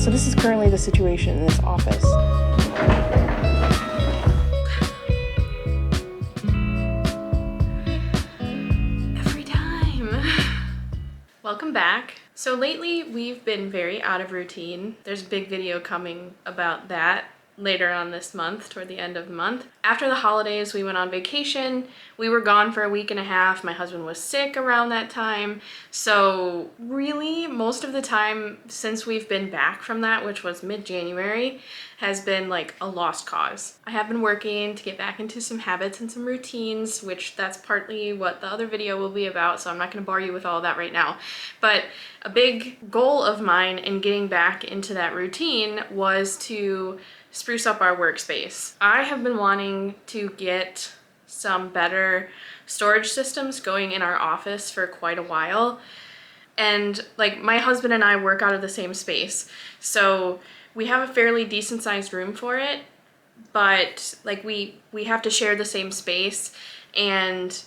So this is currently the situation in this office. Every time. Welcome back. So lately we've been very out of routine. There's a big video coming about that later on this month, toward the end of the month. After the holidays, we went on vacation. We were gone for a week and a half. My husband was sick around that time. So really, most of the time since we've been back from that, which was mid-January, has been like a lost cause. I have been working to get back into some habits and some routines, which that's partly what the other video will be about, so I'm not gonna bore you with all of that right now. But a big goal of mine in getting back into that routine was to spruce up our workspace. I have been wanting to get some better storage systems going in our office for quite a while. And like my husband and I work out of the same space. So we have a fairly decent sized room for it, but like we have to share the same space. And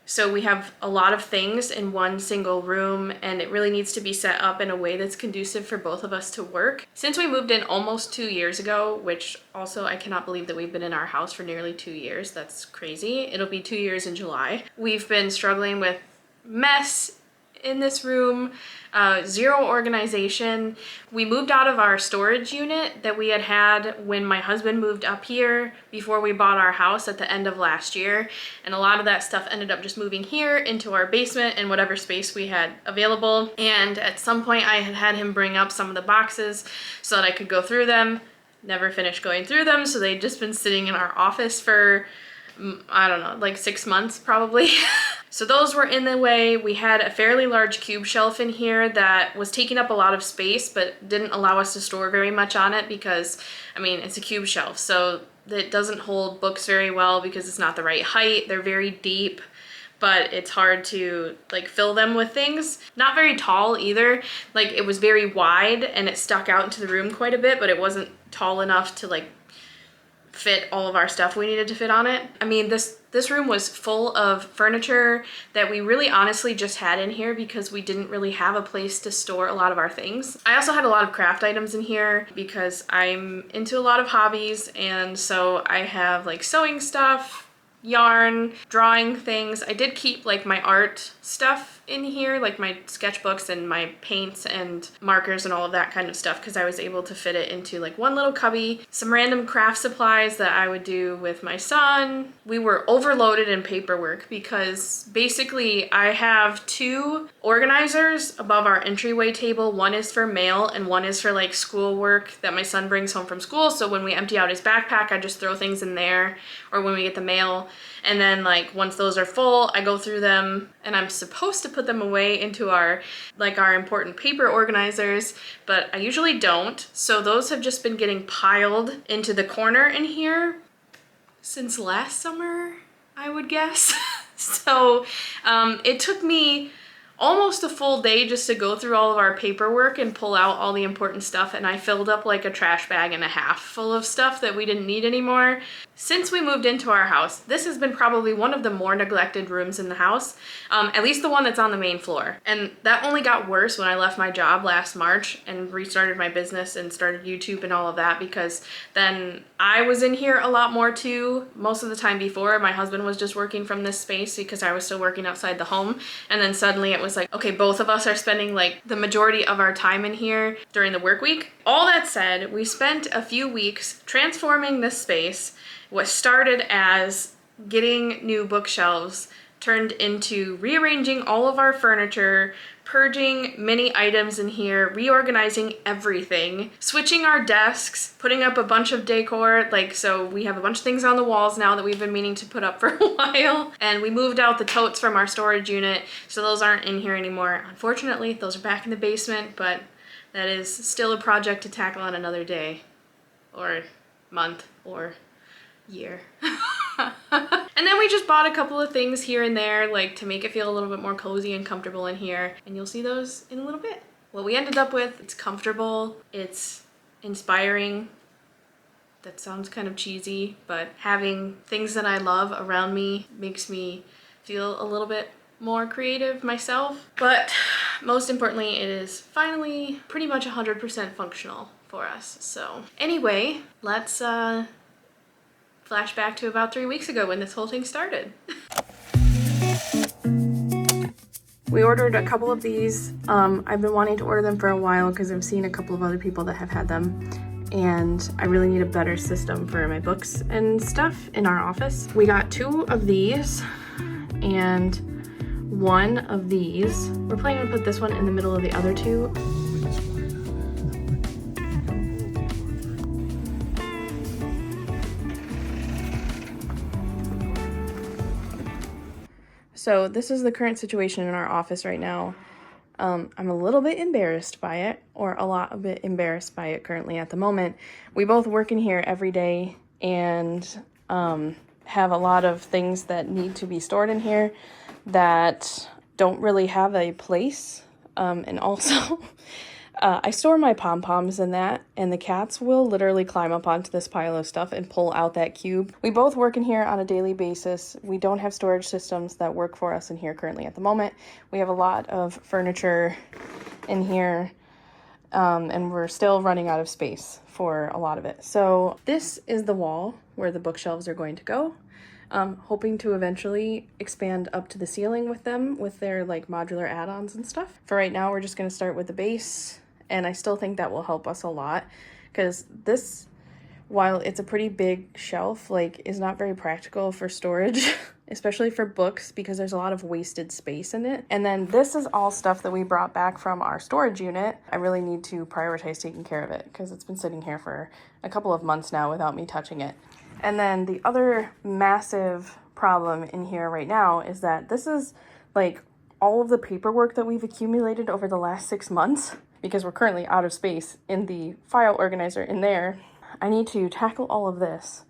so we have a lot of things in one single room, and it really needs to be set up in a way that's conducive for both of us to work. Since we moved in almost 2 years ago, which also I cannot believe that we've been in our house for nearly 2 years. That's crazy. It'll be 2 years in July. We've been struggling with mess in this room, zero organization. We moved out of our storage unit that we had when my husband moved up here before we bought our house at the end of last year. And a lot of that stuff ended up just moving here into our basement and whatever space we had available. And at some point I had him bring up some of the boxes so that I could go through them. Never finished going through them, so they'd just been sitting in our office for I don't know, like 6 months probably. So those were in the way. We had a fairly large cube shelf in here that was taking up a lot of space but didn't allow us to store very much on it because, I mean, it's a cube shelf, so it doesn't hold books very well because it's not the right height. They're very deep, but it's hard to like fill them with things. Not very tall either. Like it was very wide and it stuck out into the room quite a bit, but it wasn't tall enough to like fit all of our stuff we needed to fit on it. I mean, this room was full of furniture that we really honestly just had in here because we didn't really have a place to store a lot of our things. I also had a lot of craft items in here because I'm into a lot of hobbies, and so I have like sewing stuff, yarn, drawing things. I did keep like my art stuff in here, like my sketchbooks and my paints and markers and all of that kind of stuff, because I was able to fit it into like one little cubby. Some random craft supplies that I would do with my son. We were overloaded in paperwork because basically I have 2 organizers above our entryway table. One is for mail and one is for like schoolwork that my son brings home from school. So when we empty out his backpack, I just throw things in there, or when we get the mail. And then like once those are full, I go through them and I'm supposed to put them away into our important paper organizers, but I usually don't. So those have just been getting piled into the corner in here since last summer, I would guess. So it took me almost a full day just to go through all of our paperwork and pull out all the important stuff, and I filled up like a trash bag and a half full of stuff that we didn't need anymore. Since we moved into our house, this has been probably one of the more neglected rooms in the house, at least the one that's on the main floor. And that only got worse when I left my job last March and restarted my business and started YouTube and all of that, because then I was in here a lot more too. Most of the time before, my husband was just working from this space because I was still working outside the home. And then suddenly it was like, okay, both of us are spending like the majority of our time in here during the work week. All that said, we spent a few weeks transforming this space. What started as getting new bookshelves turned into rearranging all of our furniture, purging many items in here, reorganizing everything, switching our desks, putting up a bunch of decor. Like, so we have a bunch of things on the walls now that we've been meaning to put up for a while. And we moved out the totes from our storage unit, so those aren't in here anymore. Unfortunately, those are back in the basement, but that is still a project to tackle on another day, or month, or year. And then we just bought a couple of things here and there, like to make it feel a little bit more cozy and comfortable in here, and you'll see those in a little bit. What we ended up with, it's comfortable, it's inspiring. That sounds kind of cheesy, but having things that I love around me makes me feel a little bit more creative myself. But most importantly, it is finally pretty much 100% functional. for us. So anyway, let's flash back to about 3 weeks ago when this whole thing started. We ordered a couple of these. I've been wanting to order them for a while because I've seen a couple of other people that have had them, and I really need a better system for my books and stuff in our office. We got 2 of these and 1 of these. We're planning to put this one in the middle of the other 2. So this is the current situation in our office right now. I'm a little bit embarrassed by it, or a bit embarrassed by it currently at the moment. We both work in here every day and have a lot of things that need to be stored in here that don't really have a place. And also, I store my pom-poms in that, and the cats will literally climb up onto this pile of stuff and pull out that cube. We both work in here on a daily basis. We don't have storage systems that work for us in here currently at the moment. We have a lot of furniture in here, and we're still running out of space for a lot of it. So this is the wall where the bookshelves are going to go. Hoping to eventually expand up to the ceiling with them, with their like modular add-ons and stuff. For right now, we're just going to start with the base. And I still think that will help us a lot, because this, while it's a pretty big shelf, like is not very practical for storage, especially for books, because there's a lot of wasted space in it. And then this is all stuff that we brought back from our storage unit. I really need to prioritize taking care of it because it's been sitting here for a couple of months now without me touching it. And then the other massive problem in here right now is that this is like all of the paperwork that we've accumulated over the last 6 months, because we're currently out of space in the file organizer in there. I need to tackle all of this.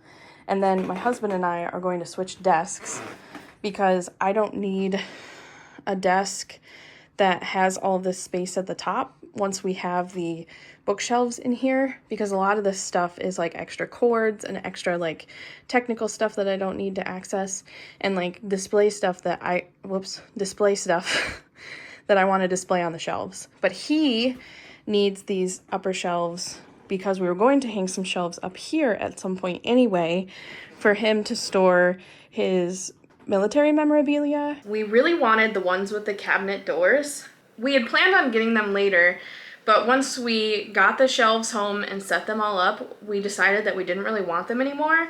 And then my husband and I are going to switch desks, because I don't need a desk that has all of this space at the top once we have the bookshelves in here, because a lot of this stuff is like extra cords and extra like technical stuff that I don't need to access, and like display stuff that I want to display on the shelves. But he needs these upper shelves because we were going to hang some shelves up here at some point anyway for him to store his military memorabilia. We really wanted the ones with the cabinet doors. We had planned on getting them later, but once we got the shelves home and set them all up, we decided that we didn't really want them anymore.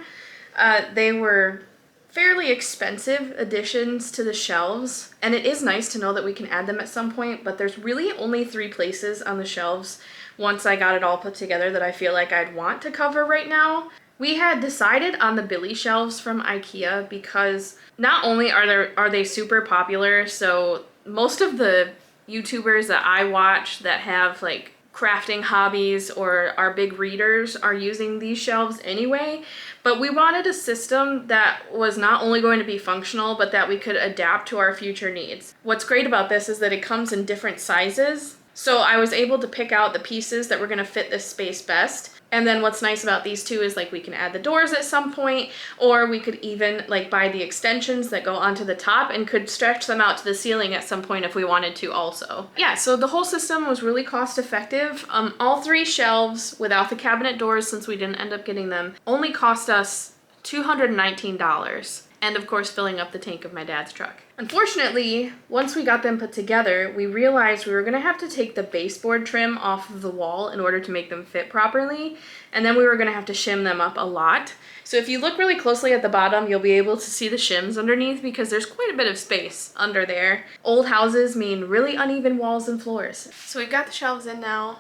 They were fairly expensive additions to the shelves, and it is nice to know that we can add them at some point, but there's really only 3 places on the shelves once I got it all put together that I feel like I'd want to cover right now. We had decided on the Billy shelves from IKEA because not only are they super popular, so most of the YouTubers that I watch that have like crafting hobbies or are big readers are using these shelves anyway, but we wanted a system that was not only going to be functional, but that we could adapt to our future needs. What's great about this is that it comes in different sizes, so I was able to pick out the pieces that were going to fit this space best. And then what's nice about these two is like we can add the doors at some point, or we could even like buy the extensions that go onto the top and could stretch them out to the ceiling at some point if we wanted to also. Yeah, so the whole system was really cost effective. All 3 shelves without the cabinet doors, since we didn't end up getting them, only cost us $219. And of course filling up the tank of my dad's truck. Unfortunately, once we got them put together, we realized we were gonna have to take the baseboard trim off of the wall in order to make them fit properly, and then we were gonna have to shim them up a lot. So if you look really closely at the bottom, you'll be able to see the shims underneath because there's quite a bit of space under there. Old houses mean really uneven walls and floors. So we've got the shelves in now.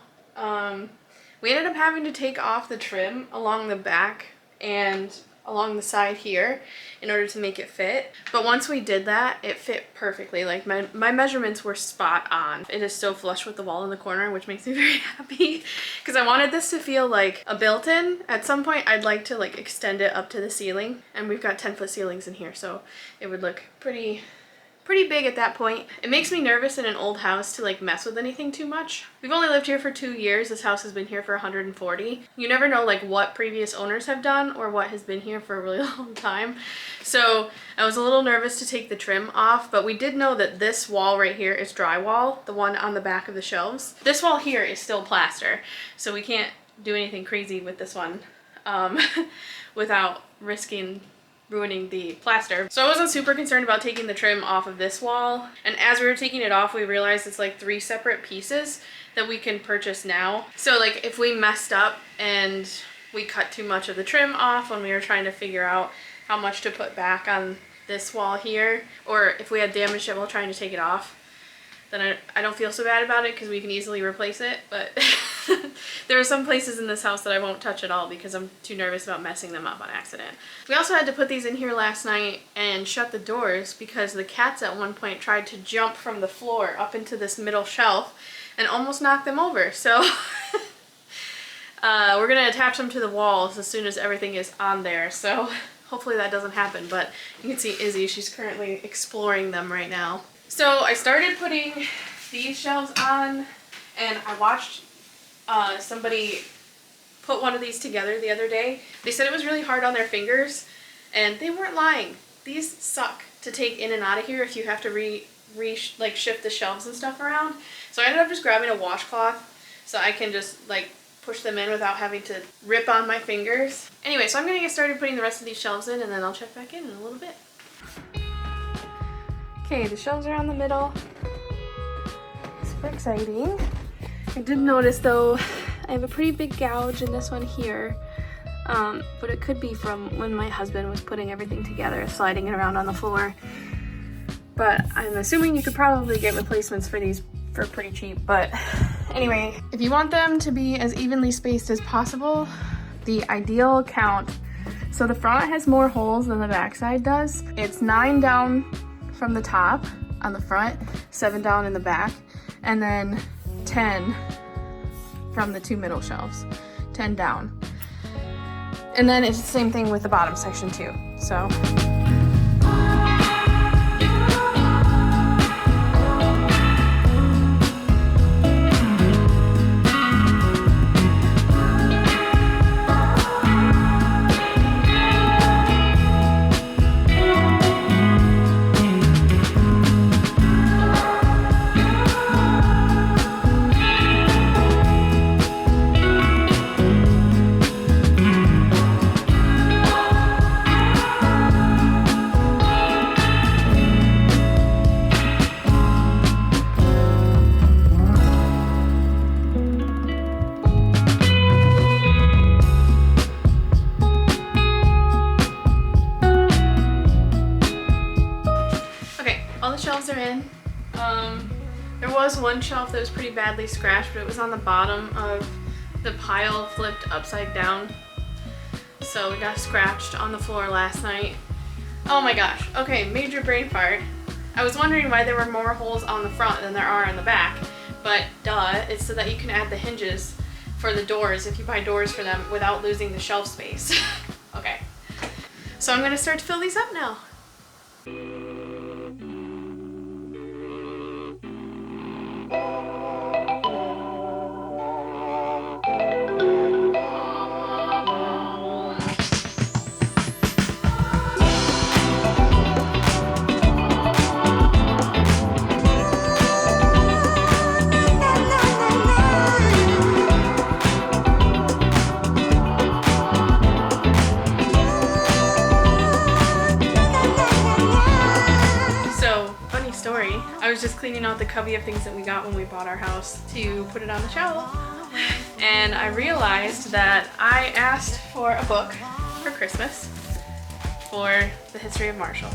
We ended up having to take off the trim along the back and along the side here in order to make it fit. But once we did that, it fit perfectly. Like my measurements were spot on. It is so flush with the wall in the corner, which makes me very happy because I wanted this to feel like a built-in. At some point, I'd like to like extend it up to the ceiling, and we've got 10-foot ceilings in here, so it would look pretty big at that point. It makes me nervous in an old house to like mess with anything too much. We've only lived here for 2 years. This house has been here for 140. You never know like what previous owners have done or what has been here for a really long time. So I was a little nervous to take the trim off, but we did know that this wall right here is drywall, the one on the back of the shelves. This wall here is still plaster, so we can't do anything crazy with this one without risking ruining the plaster. So I wasn't super concerned about taking the trim off of this wall. And as we were taking it off, we realized it's like 3 separate pieces that we can purchase now. So like if we messed up and we cut too much of the trim off when we were trying to figure out how much to put back on this wall here, or if we had damaged it while trying to take it off, then I don't feel so bad about it because we can easily replace it. But there are some places in this house that I won't touch at all because I'm too nervous about messing them up on accident. We also had to put these in here last night and shut the doors because the cats at one point tried to jump from the floor up into this middle shelf and almost knock them over. So we're gonna attach them to the walls as soon as everything is on there. So hopefully that doesn't happen, but you can see Izzy, she's currently exploring them right now. So I started putting these shelves on, and I watched somebody put one of these together the other day. They said it was really hard on their fingers, and they weren't lying. These suck to take in and out of here if you have to like shift the shelves and stuff around. So I ended up just grabbing a washcloth so I can just like push them in without having to rip on my fingers. Anyway, so I'm gonna get started putting the rest of these shelves in, and then I'll check back in a little bit. Okay, the shelves are on the middle. Super exciting. I did notice though, I have a pretty big gouge in this one here, but it could be from when my husband was putting everything together, sliding it around on the floor. But I'm assuming you could probably get replacements for these for pretty cheap. But anyway, if you want them to be as evenly spaced as possible, the ideal count, so the front has more holes than the back side does. It's 9 down from the top on the front, 7 down in the back, and then 10 from the 2 middle shelves, 10 down. And then it's the same thing with the bottom section too. So shelves are in. There was one shelf that was pretty badly scratched, but it was on the bottom of the pile flipped upside down. So we got scratched on the floor last night. Oh my gosh. Okay, major brain fart. I was wondering why there were more holes on the front than there are on the back, but duh, it's so that you can add the hinges for the doors if you buy doors for them without losing the shelf space. Okay, so I'm gonna start to fill these up now. I was just cleaning out the cubby of things that we got when we bought our house to put it on the shelf, and I realized that I asked for a book for Christmas for the history of Marshall.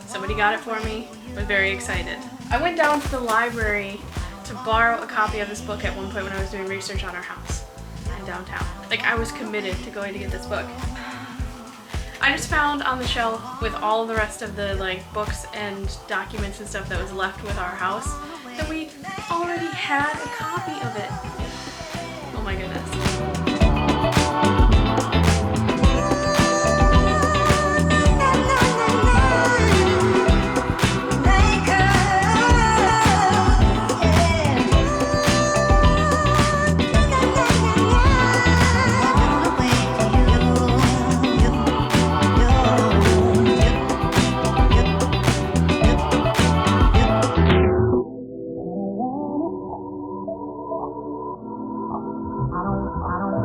Somebody got it for me. I was very excited. I went down to the library to borrow a copy of this book at one point when I was doing research on our house in downtown. Like, I was committed to going to get this book. I just found on the shelf with all the rest of the like books and documents and stuff that was left with our house that we already had a copy of it. Oh my goodness. I don't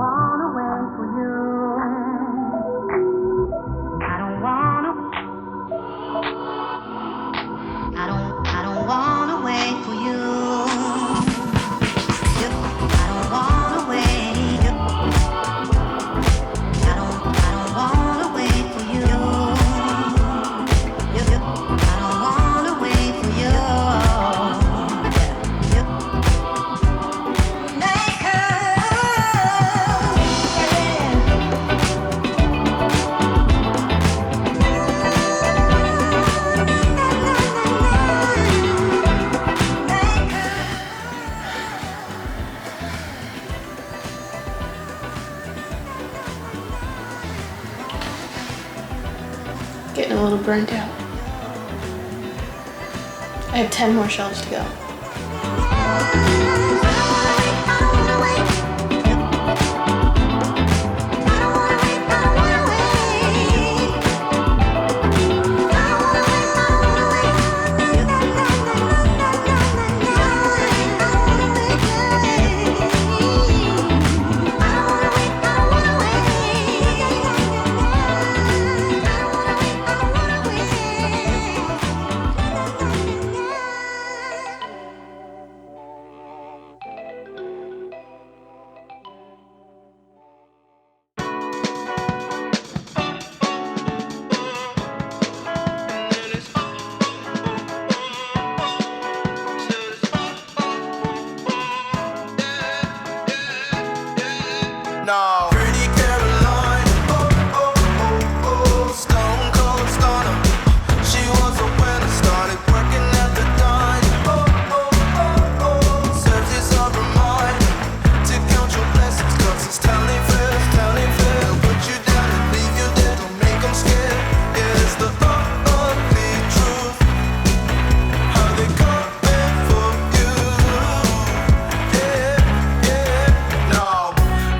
burnt out. I have 10 more shelves to go. No. Pretty Caroline, stone cold stunner. She was a winner, started working at the dime. Serves as a reminder to count your blessings, 'cause it's telling fair. They'll put you down and leave you there, don't make them scared. Yeah, it's the ugly truth, how they coming for you. Yeah, no.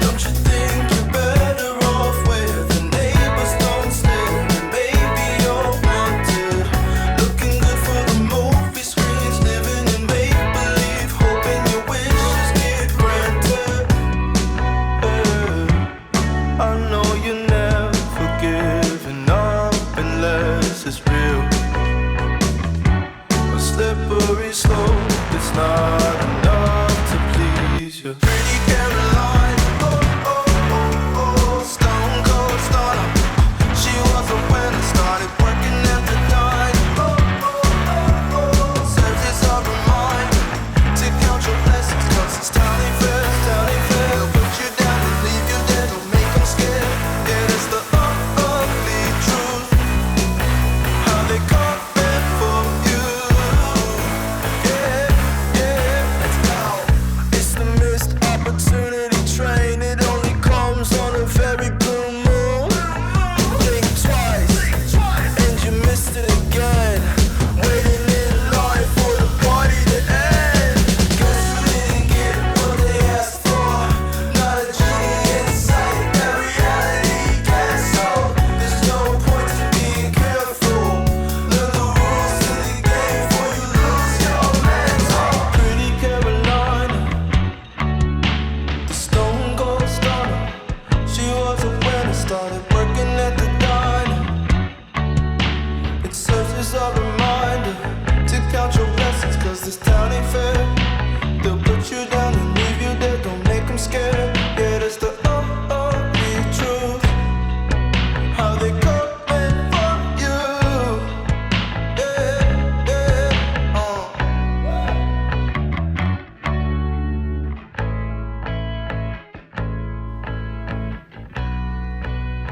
Don't you think you're better off where the neighbors don't stare? Maybe you're wanted, looking good for the movie screens, living in make-believe, hoping your wishes get granted. I know you never giving up unless it's real. A slippery slope, it's not enough to please you. Pretty Caroline, stone cold stunner. She was a winner, started working at the dime. Serves as a reminder to count your blessings, 'cause it's telling fair. They'll put you down and leave you there, don't make them scared. Yeah, it's the ugly truth, how they coming for you. Yeah, let's go. It's the missed opportunity train, it only comes on a very blue moon. Think twice, and you missed it again. Waiting in line for the party to end. Guess you didn't get what they asked for. Not a genie in sight, that reality gets so. There's no point to being careful. Learn the rules to the game before you lose your mental. Pretty Caroline, the stone cold stunner. She was a winner, started working at the diner. It serves as a reminder to count your blessings, 'cause this town ain't fair. They'll put you down and leave you there, don't make them scared. Yeah, that's the ugly truth, how they coming for you.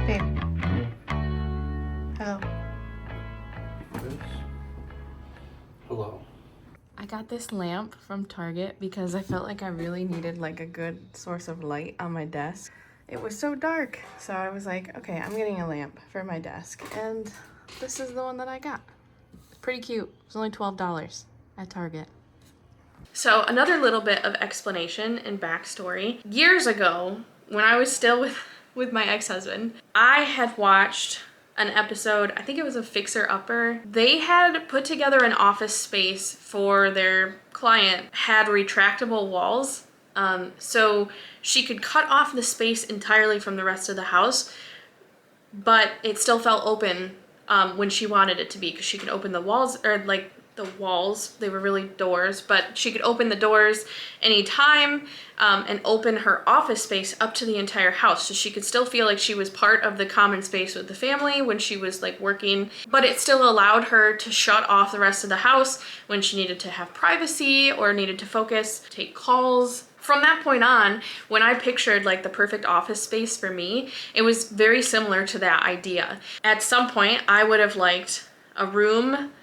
Babe. Hello. Hello. I got this lamp from Target because I felt like I really needed like a good source of light on my desk. It was so dark, so I was like, okay, I'm getting a lamp for my desk, and this is the one that I got. It's pretty cute. It was only $12 at Target. So another little bit of explanation and backstory. Years ago, when I was still with my ex-husband, I had watched an episode, I think it was a Fixer Upper. They had put together an office space for their client, had retractable walls. So she could cut off the space entirely from the rest of the house, but it still felt open when she wanted it to be, because she could open the walls, or like the walls, they were really doors, but she could open the doors anytime and open her office space up to the entire house, so she could still feel like she was part of the common space with the family when she was like working, but it still allowed her to shut off the rest of the house when she needed to have privacy or needed to focus, take calls. From that point on, when I pictured like the perfect office space for me, it was very similar to that idea. At some point, I would have liked a room,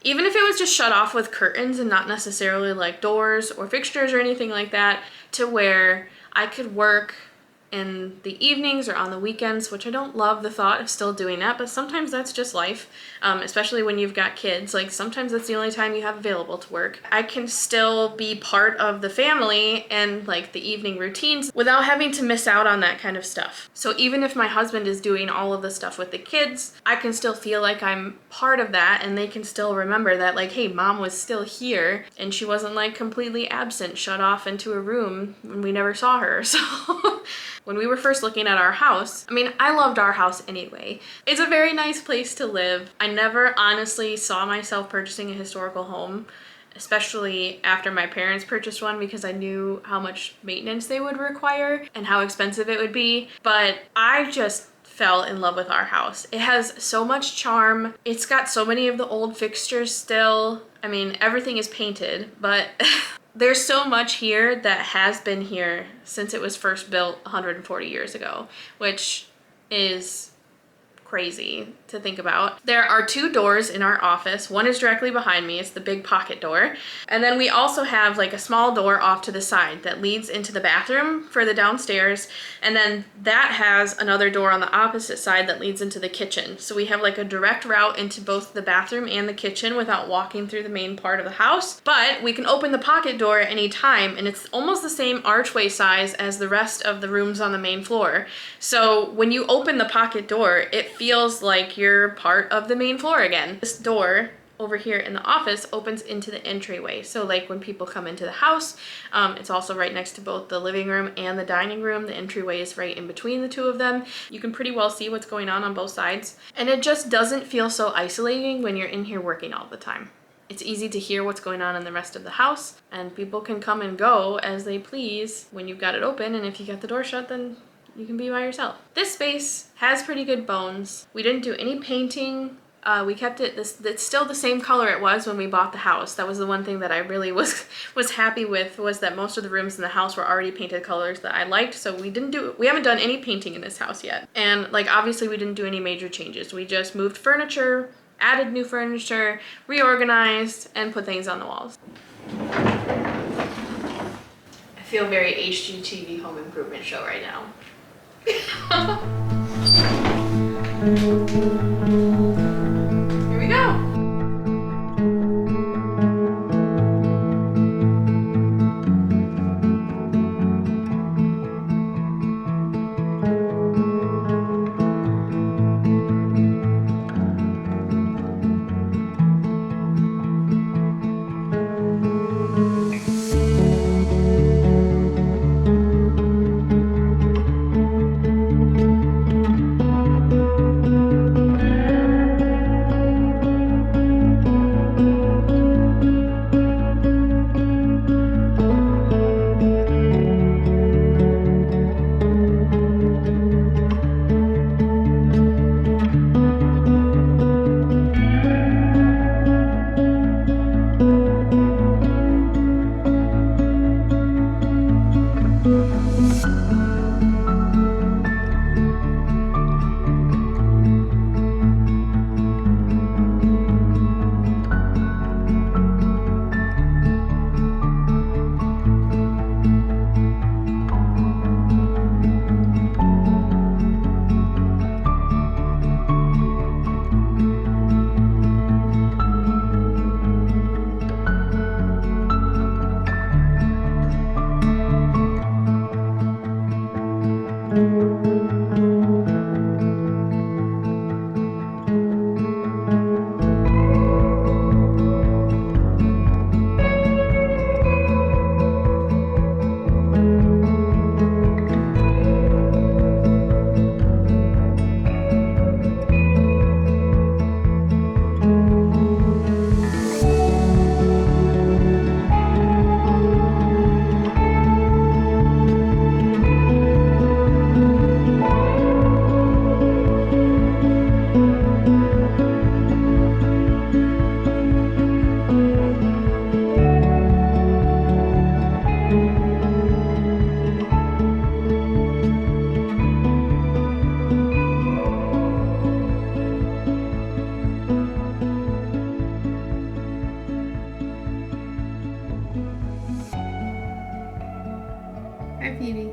even if it was just shut off with curtains and not necessarily like doors or fixtures or anything like that, to where I could work in the evenings or on the weekends, which I don't love the thought of still doing that, but sometimes that's just life, especially when you've got kids. Like sometimes that's the only time you have available to work. I can still be part of the family and like the evening routines without having to miss out on that kind of stuff. So even if my husband is doing all of the stuff with the kids, I can still feel like I'm part of that, and they can still remember that, like, hey, mom was still here and she wasn't like completely absent, shut off into a room when we never saw her. So when we were first looking at our house, I mean, I loved our house anyway. It's a very nice place to live. I never honestly saw myself purchasing a historical home, especially after my parents purchased one, because I knew how much maintenance they would require and how expensive it would be. But I just fell in love with our house. It has so much charm. It's got so many of the old fixtures still. I mean, everything is painted, but there's so much here that has been here since it was first built 140 years ago, which is crazy to think about. There are 2 doors in our office. One is directly behind me. It's the big pocket door. And then we also have like a small door off to the side that leads into the bathroom for the downstairs. And then that has another door on the opposite side that leads into the kitchen. So we have like a direct route into both the bathroom and the kitchen without walking through the main part of the house. But we can open the pocket door at any time, and it's almost the same archway size as the rest of the rooms on the main floor. So when you open the pocket door, it feels like you're part of the main floor again. This door over here in the office opens into the entryway. So like when people come into the house, it's also right next to both the living room and the dining room. The entryway is right in between the two of them. You can pretty well see what's going on both sides. And it just doesn't feel so isolating when you're in here working all the time. It's easy to hear what's going on in the rest of the house, and people can come and go as they please when you've got it open, and if you got the door shut, then you can be by yourself. This space has pretty good bones. We didn't do any painting. We kept it, it's still the same color it was when we bought the house. That was the one thing that I really was happy with, was that most of the rooms in the house were already painted colors that I liked. So we haven't done any painting in this house yet. And like, obviously we didn't do any major changes. We just moved furniture, added new furniture, reorganized, and put things on the walls. I feel very HGTV home improvement show right now. Here we go. Hi, Phoebe.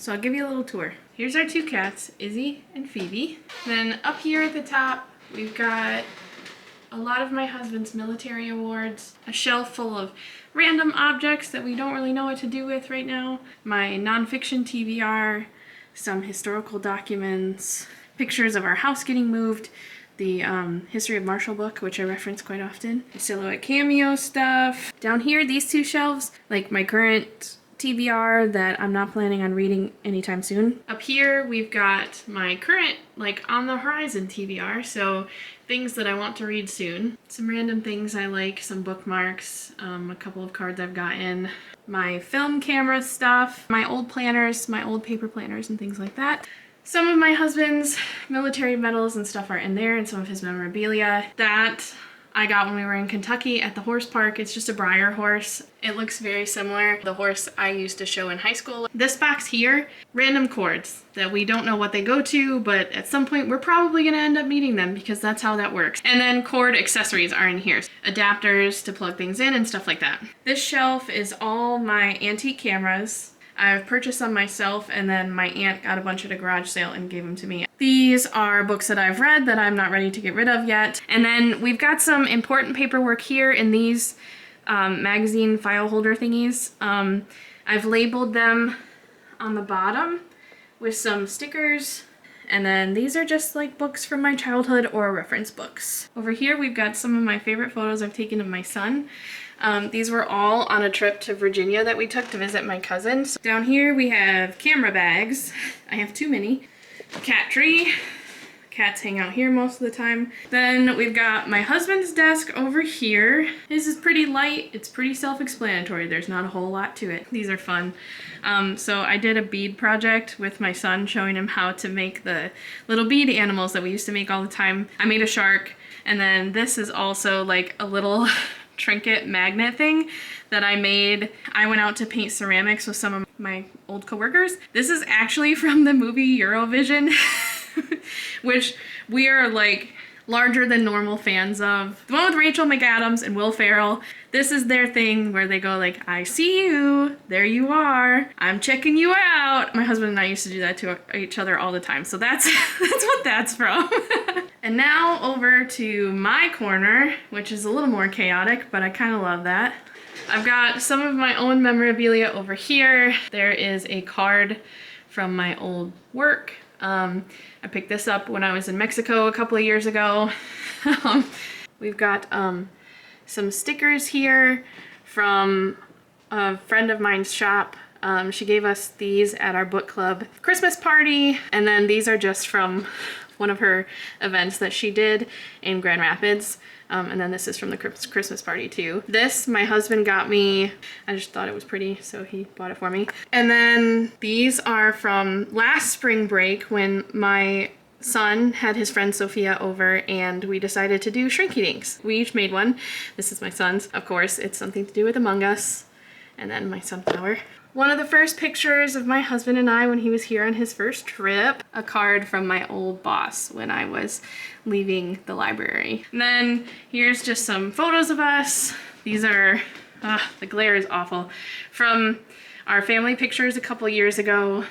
So I'll give you a little tour. Here's our two cats, Izzy and Phoebe. Then up here at the top, we've got a lot of my husband's military awards, a shelf full of random objects that we don't really know what to do with right now, my nonfiction TBR, some historical documents, pictures of our house getting moved, the History of Marshall book, which I reference quite often, Silhouette Cameo stuff. Down here, these two shelves, like my current TBR that I'm not planning on reading anytime soon. Up here, we've got my current, like, on the horizon TBR, so things that I want to read soon. Some random things I like, some bookmarks, a couple of cards I've gotten, my film camera stuff, my old planners, my old paper planners and things like that. Some of my husband's military medals and stuff are in there, and some of his memorabilia. That I got when we were in Kentucky at the horse park. It's just a Breyer horse. It looks very similar to the horse I used to show in high school. This box here, random cords that we don't know what they go to, but at some point we're probably gonna end up needing them because that's how that works. And then cord accessories are in here. Adapters to plug things in and stuff like that. This shelf is all my antique cameras. I've purchased some myself, and then my aunt got a bunch at a garage sale and gave them to me. These are books that I've read that I'm not ready to get rid of yet. And then we've got some important paperwork here in these magazine file holder thingies. I've labeled them on the bottom with some stickers. And then these are just like books from my childhood or reference books. Over here, we've got some of my favorite photos I've taken of my son. These were all on a trip to Virginia that we took to visit my cousin. So down here we have camera bags. I have too many. Cat tree. Cats hang out here most of the time. Then we've got my husband's desk over here. This is pretty light. It's pretty self-explanatory. There's not a whole lot to it. These are fun. So I did a bead project with my son, showing him how to make the little bead animals that we used to make all the time. I made a shark, and then this is also like a little trinket magnet thing that I made. I went out to paint ceramics with some of my old coworkers. This is actually from the movie Eurovision, which we are like larger than normal fans of. The one with Rachel McAdams and Will Ferrell. This is their thing where they go like, I see you, there you are, I'm checking you out. My husband and I used to do that to each other all the time. So that's what that's from. And now over to my corner, which is a little more chaotic, but I kind of love that. I've got some of my own memorabilia over here. There is a card from my old work. I picked this up when I was in Mexico a couple of years ago. We've got some stickers here from a friend of mine's shop. She gave us these at our book club Christmas party, and then these are just from one of her events that she did in Grand Rapids. And then this is from the Christmas party too. This, my husband got me. I just thought it was pretty, so he bought it for me. And then these are from last spring break when my son had his friend Sophia over and we decided to do Shrinky Dinks. We each made one. This is my son's. Of course, it's something to do with Among Us. And then my sunflower. One of the first pictures of my husband and I when he was here on his first trip. A card from my old boss when I was leaving the library. And then here's just some photos of us. These are, the glare is awful. From our family pictures a couple years ago.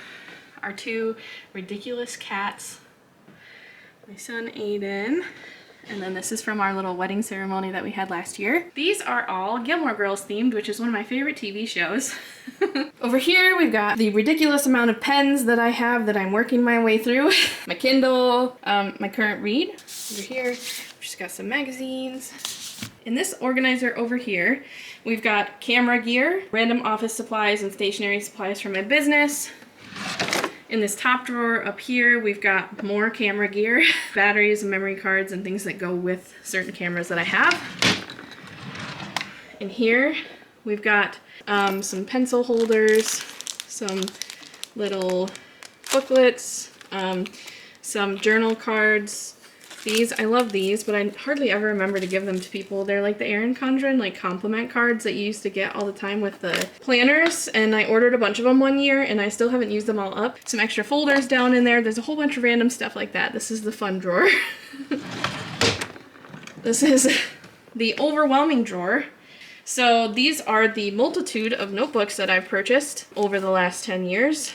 Our two ridiculous cats. My son Aiden. And then this is from our little wedding ceremony that we had last year. These are all Gilmore Girls themed, which is one of my favorite TV shows. Over here, we've got the ridiculous amount of pens that I have that I'm working my way through. My Kindle, my current read. Over here, we've just got some magazines. In this organizer over here, we've got camera gear, random office supplies and stationery supplies for my business. In this top drawer up here, we've got more camera gear, batteries and memory cards and things that go with certain cameras that I have. In here, we've got some pencil holders, some little booklets, some journal cards. These, I love these, but I hardly ever remember to give them to people. They're like the Erin Condren like compliment cards that you used to get all the time with the planners, and I ordered a bunch of them one year and I still haven't used them all up. Some extra folders down in there. There's a whole bunch of random stuff like that. This is the fun drawer. This is the overwhelming drawer. So these are the multitude of notebooks that I've purchased over the last 10 years.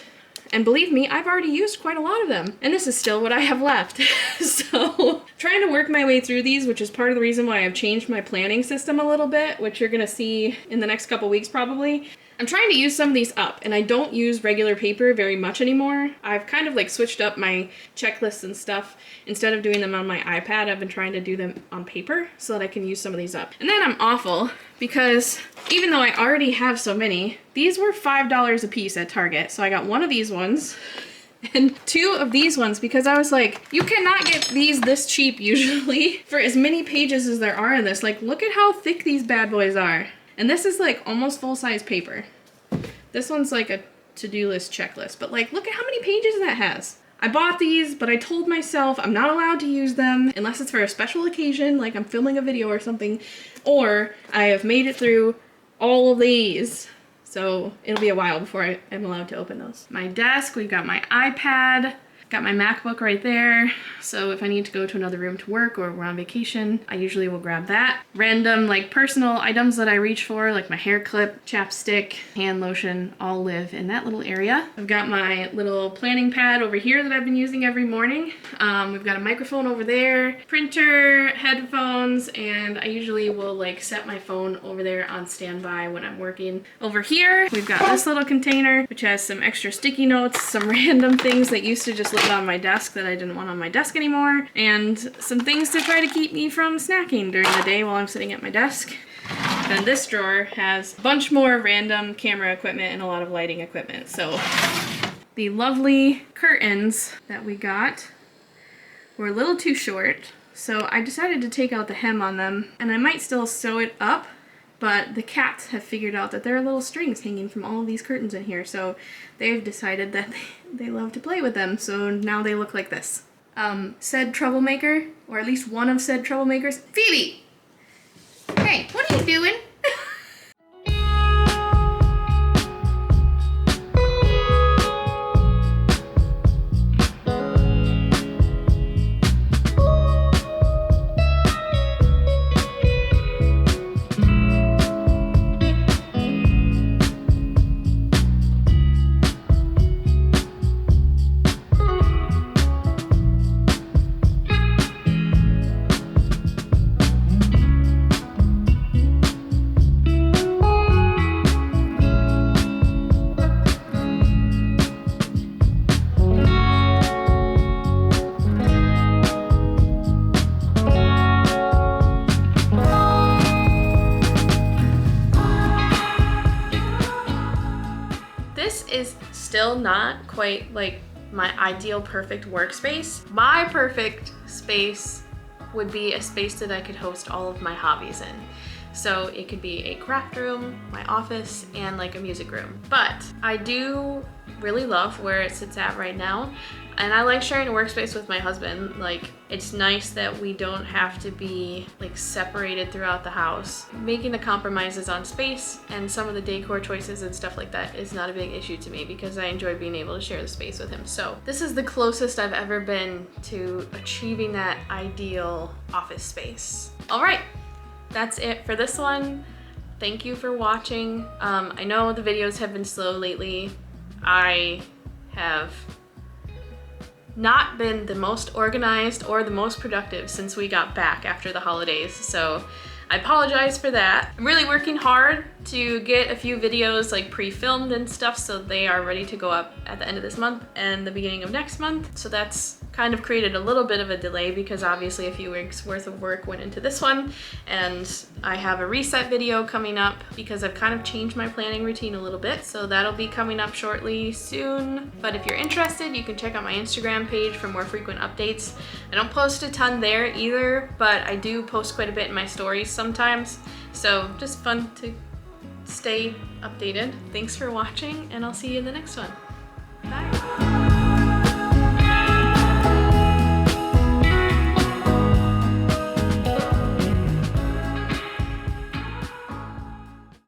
And believe me, I've already used quite a lot of them. And this is still what I have left. So trying to work my way through these, which is part of the reason why I've changed my planning system a little bit, which you're gonna see in the next couple weeks probably. I'm trying to use some of these up, and I don't use regular paper very much anymore. I've kind of like switched up my checklists and stuff. Instead of doing them on my iPad, I've been trying to do them on paper so that I can use some of these up. And then I'm awful because even though I already have so many, these were $5 a piece at Target. So I got one of these ones and two of these ones because I was like, you cannot get these this cheap usually for as many pages as there are in this. Like, look at how thick these bad boys are. And this is like almost full-size paper. This one's like a to-do list checklist, but like, look at how many pages that has. I bought these, but I told myself I'm not allowed to use them unless it's for a special occasion, like I'm filming a video or something, or I have made it through all of these. So it'll be a while before I am allowed to open those. My desk, we've got my iPad. Got my MacBook right there, so if I need to go to another room to work or we're on vacation, I usually will grab that. Random like personal items that I reach for, like my hair clip, chapstick, hand lotion, all live in that little area. I've got my little planning pad over here that I've been using every morning. We've got a microphone over there, printer, headphones, and I usually will like set my phone over there on standby when I'm working. Over here, we've got this little container, which has some extra sticky notes, some random things that used to just live on my desk that I didn't want on my desk anymore, and some things to try to keep me from snacking during the day while I'm sitting at my desk. Then this drawer has a bunch more random camera equipment and a lot of lighting equipment. So the lovely curtains that we got were a little too short, so I decided to take out the hem on them, and I might still sew it up, but the cats have figured out that there are little strings hanging from all of these curtains in here, so they've decided that they love to play with them, so now they look like this. Said troublemaker, or at least one of said troublemakers, Phoebe! Hey, what are you doing? Still not quite like my ideal perfect workspace. My perfect space would be a space that I could host all of my hobbies in. So it could be a craft room, my office, and like a music room. But I do really love where it sits at right now. And I like sharing a workspace with my husband. Like, it's nice that we don't have to be like separated throughout the house. Making the compromises on space and some of the decor choices and stuff like that is not a big issue to me because I enjoy being able to share the space with him. So this is the closest I've ever been to achieving that ideal office space. All right, that's it for this one. Thank you for watching. I know the videos have been slow lately. I have not been the most organized or the most productive since we got back after the holidays, so I apologize for that. I'm really working hard to get a few videos like pre-filmed and stuff so they are ready to go up at the end of this month and the beginning of next month. So that's kind of created a little bit of a delay because obviously a few weeks worth of work went into this one, and I have a reset video coming up because I've kind of changed my planning routine a little bit, so that'll be coming up shortly soon. But if you're interested, you can check out my Instagram page for more frequent updates. I don't post a ton there either, but I do post quite a bit in my stories sometimes, so just fun to stay updated. Thanks for watching, and I'll see you in the next one. Bye.